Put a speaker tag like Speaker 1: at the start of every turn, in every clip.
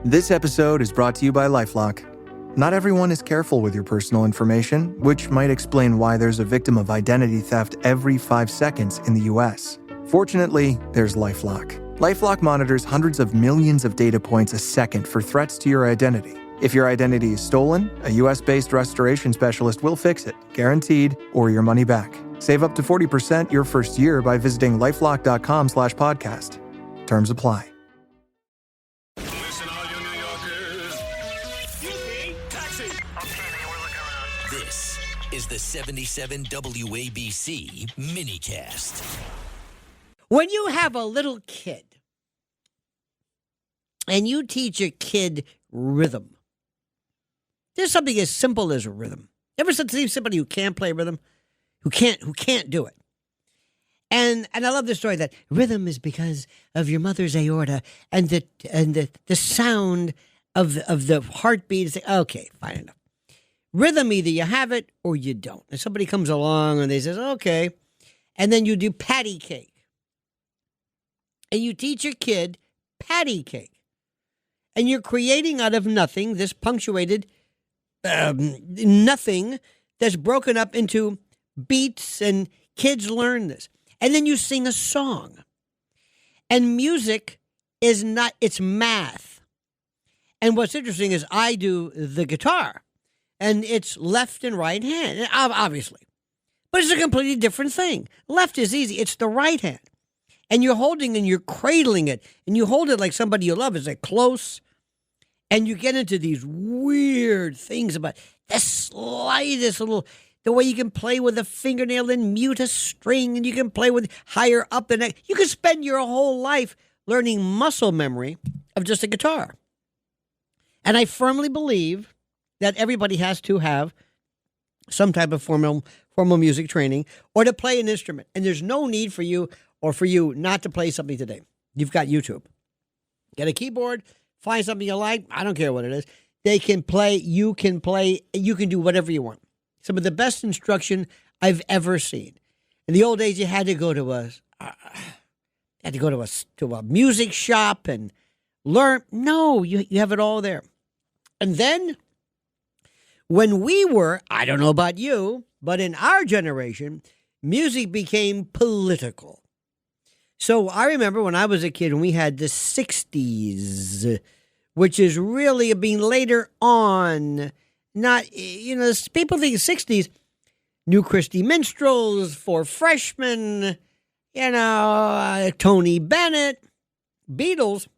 Speaker 1: This episode is brought to you by LifeLock. Not everyone is careful with your personal information, which might explain why there's a victim of identity theft every 5 seconds in the US. Fortunately, there's LifeLock. LifeLock monitors hundreds of millions of data points a second for threats to your identity. If your identity is stolen, a US-based restoration specialist will fix it, guaranteed, or your money back. Save up to 40% your first year by visiting lifelock.com/podcast. Terms apply.
Speaker 2: Listen, all you New Yorkers. Taxi. Okay, we're looking around.
Speaker 3: This is the 77 WABC minicast.
Speaker 4: When you have a little kid and you teach a kid rhythm, there's something as simple as a rhythm. Ever see somebody who can't play rhythm, who can't do it? And I love the story that rhythm is because of your mother's aorta and the sound of the heartbeat. Okay, fine enough. Rhythm, either you have it or you don't. And somebody comes along and they says, okay, and then you do patty cake. And you teach your kid patty cake. And you're creating out of nothing this punctuated nothing that's broken up into beats, and kids learn this. And then you sing a song. And music is not, it's math. And what's interesting is I do the guitar. And it's left and right hand, obviously. But it's a completely different thing. Left is easy. It's the right hand. And you're holding and you're cradling it. And you hold it like somebody you love. It's like close. And you get into these weird things about the slightest little, the way you can play with a fingernail and mute a string, and you can play with higher up the neck. You can spend your whole life learning muscle memory of just a guitar. And I firmly believe that everybody has to have some type of formal music training or to play an instrument. And there's no need for you not to play something today. You've got YouTube. Get a keyboard. Find something you like. I don't care what it is. They can play. You can play. You can do whatever you want. Some of the best instruction I've ever seen. In the old days, you had to go to a music shop and learn. No, you have it all there. And then when we were, I don't know about you, but in our generation, music became political. So I remember when I was a kid, when we had the 60s, which is really being later on, not, people think 60s, New Christy Minstrels, Four Freshmen, Tony Bennett, Beatles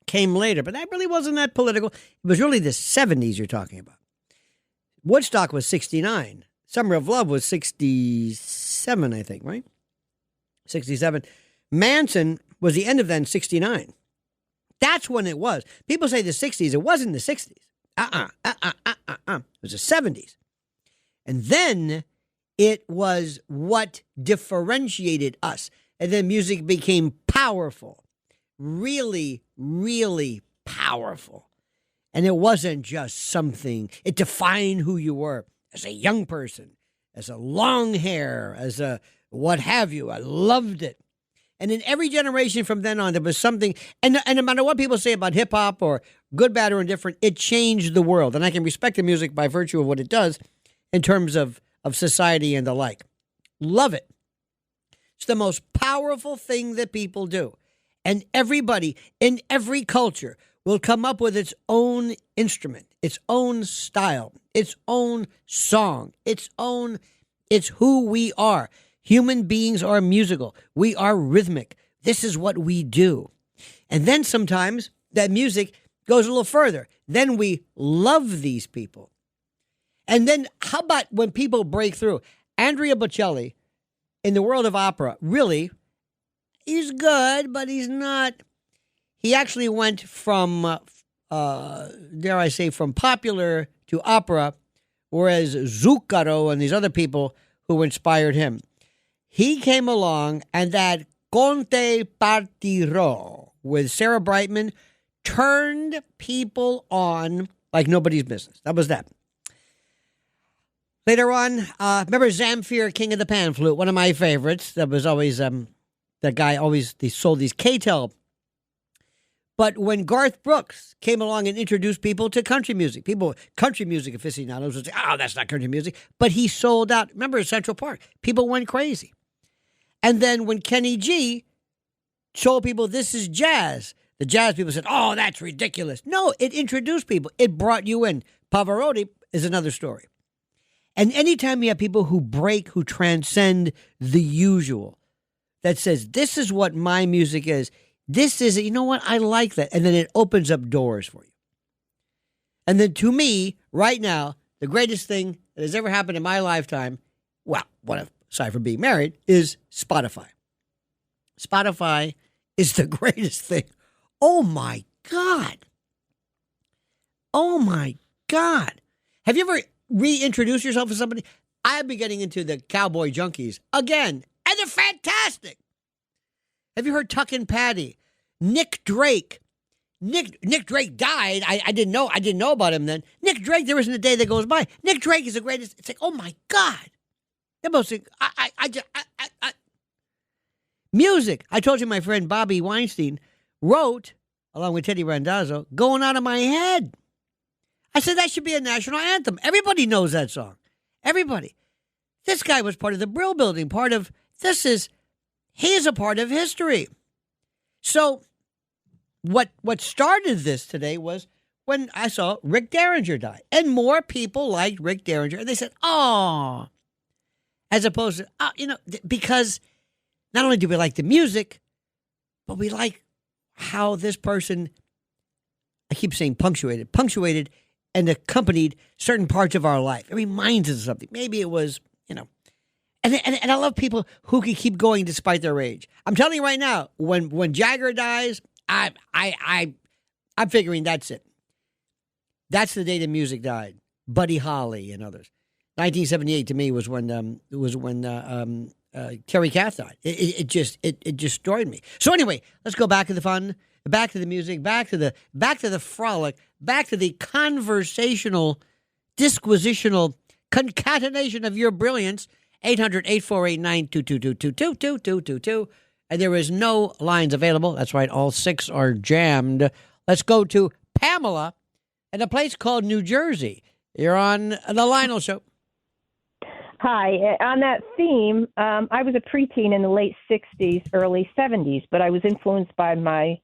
Speaker 4: came later, but that really wasn't that political. It was really the 70s you're talking about. Woodstock was 69. Summer of Love was 67, I think, right? 67. Manson was the end of that in 69. That's when it was. People say the 60s. It wasn't the 60s. It was the 70s. And then it was what differentiated us. And then music became powerful. Really, really powerful. And it wasn't just something. It defined who you were as a young person, as a long hair, as a what have you. I loved it. And in every generation from then on, there was something, and no matter what people say about hip-hop or good, bad, or indifferent, it changed the world. And I can respect the music by virtue of what it does in terms of society and the like. Love it. It's the most powerful thing that people do. And everybody in every culture will come up with its own instrument, its own style, its own song, it's who we are. Human beings are musical. We are rhythmic. This is what we do. And then sometimes that music goes a little further. Then we love these people. And then how about when people break through? Andrea Bocelli, in the world of opera, really, he's good, but he's not. He actually went from, dare I say, from popular to opera, whereas Zucchero and these other people who inspired him. He came along, and that Conte Partirò with Sarah Brightman turned people on like nobody's business. That was that. Later on, remember Zamfir, King of the Pan Flute, one of my favorites. That was always, that guy always, they sold these K-Tel But when Garth Brooks came along and introduced people to country music, country music aficionados would say, oh, that's not country music. But he sold out. Remember Central Park? People went crazy. And then when Kenny G told people this is jazz, the jazz people said, oh, that's ridiculous. No, it introduced people. It brought you in. Pavarotti is another story. And anytime you have people who break, who transcend the usual, that says, this is what my music is. This is, you know what, I like that. And then it opens up doors for you. And then to me, right now, the greatest thing that has ever happened in my lifetime, well, aside from being married, is Spotify. Spotify is the greatest thing. Oh, my God. Oh, my God. Have you ever reintroduced yourself to somebody? I've been getting into the Cowboy Junkies again, and they're fantastic. Have you heard Tuck and Patty? Nick Drake. Nick Drake died. I didn't know about him then. Nick Drake, there isn't a day that goes by. Nick Drake is the greatest. It's like, oh my God. The most, music. I told you my friend Bobby Weinstein wrote, along with Teddy Randazzo, Going Out of My Head. I said that should be a national anthem. Everybody knows that song. Everybody. This guy was part of the Brill Building, he's a part of history. So what started this today was when I saw Rick Derringer die. And more people liked Rick Derringer. And they said, oh, as opposed to, because not only do we like the music, but we like how this person, I keep saying punctuated and accompanied certain parts of our life. It reminds us of something. Maybe it was, And I love people who can keep going despite their age. I'm telling you right now, when Jagger dies, I'm figuring that's it. That's the day the music died. Buddy Holly and others. 1978 to me was when Terry Kath died. It just destroyed me. So anyway, let's go back to the fun, back to the music, back to the frolic, back to the conversational, disquisitional concatenation of your brilliance. 800-848-9222, and there is no lines available. That's right, all 6 are jammed. Let's go to Pamela in a place called New Jersey. You're on the Lionel Show.
Speaker 5: Hi. On that theme, I was a preteen in the late 60s, early 70s, but I was influenced by my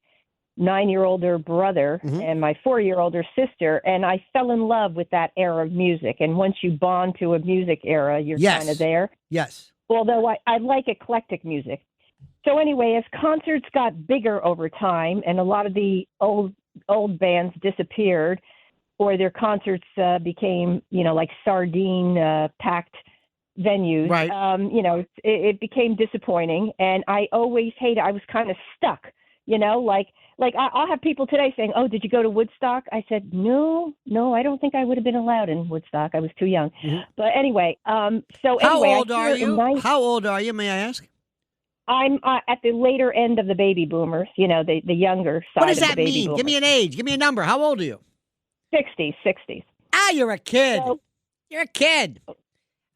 Speaker 5: 9-year-older brother and my 4-year-older sister, and I fell in love with that era of music. And once you bond to a music era, you're kind of there.
Speaker 4: Yes.
Speaker 5: Although I like eclectic music. So anyway, as concerts got bigger over time and a lot of the old bands disappeared, or their concerts became, like sardine-packed venues,
Speaker 4: right.
Speaker 5: It became disappointing. And I always hated it. I was kind of stuck, like I'll have people today saying, oh, did you go to Woodstock? I said, no, I don't think I would have been allowed in Woodstock. I was too young. Mm-hmm. But anyway, How
Speaker 4: old are you? How old are you, may I ask?
Speaker 5: I'm at the later end of the baby boomers, the younger side
Speaker 4: What does
Speaker 5: of the
Speaker 4: that
Speaker 5: baby
Speaker 4: mean?
Speaker 5: boomers.
Speaker 4: Give me an age. Give me a number. How old are you?
Speaker 5: 60s.
Speaker 4: Ah, you're a kid.
Speaker 5: So,
Speaker 4: you're a kid.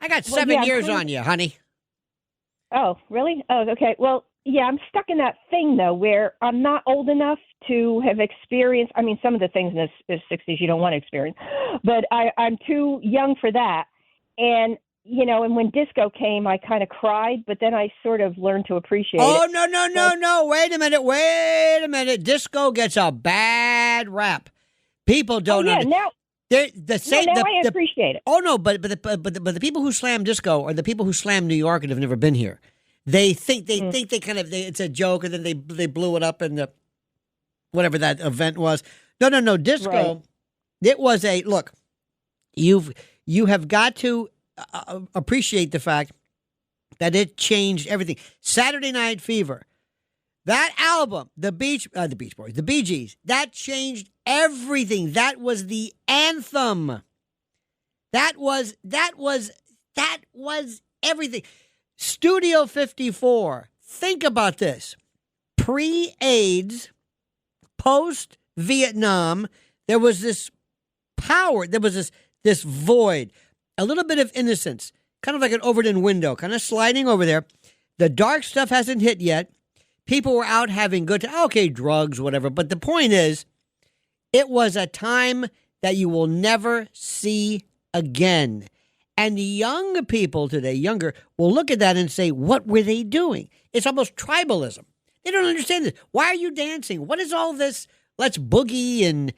Speaker 4: I got 7 years on you, honey.
Speaker 5: Oh, really? Oh, okay. Well, yeah, I'm stuck in that thing, though, where I'm not old enough to have experienced. I mean, some of the things in the 60s you don't want to experience, but I'm too young for that. And, and when disco came, I kind of cried, but then I sort of learned to appreciate it.
Speaker 4: Oh, no. Wait a minute. Disco gets a bad rap. People don't know.
Speaker 5: Now I appreciate it.
Speaker 4: Oh, no, but the people who slam disco are the people who slam New York and have never been here. They think it's a joke, and then they blew it up in the whatever that event was. No, disco. Right. It was look. You have got to appreciate the fact that it changed everything. Saturday Night Fever, that album, the Beach Boys, the Bee Gees, that changed everything. That was the anthem. That was everything. Studio 54. Think about this. Pre-AIDS, post-Vietnam, there was this power. There was this void. A little bit of innocence. Kind of like an Overton window. Kind of sliding over there. The dark stuff hasn't hit yet. People were out having good time. Okay, drugs, whatever. But the point is, it was a time that you will never see again. And the young people today, younger, will look at that and say, what were they doing? It's almost tribalism. They don't understand this. Why are you dancing? What is all this? Let's boogie and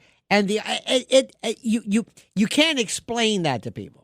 Speaker 4: you can't explain that to people.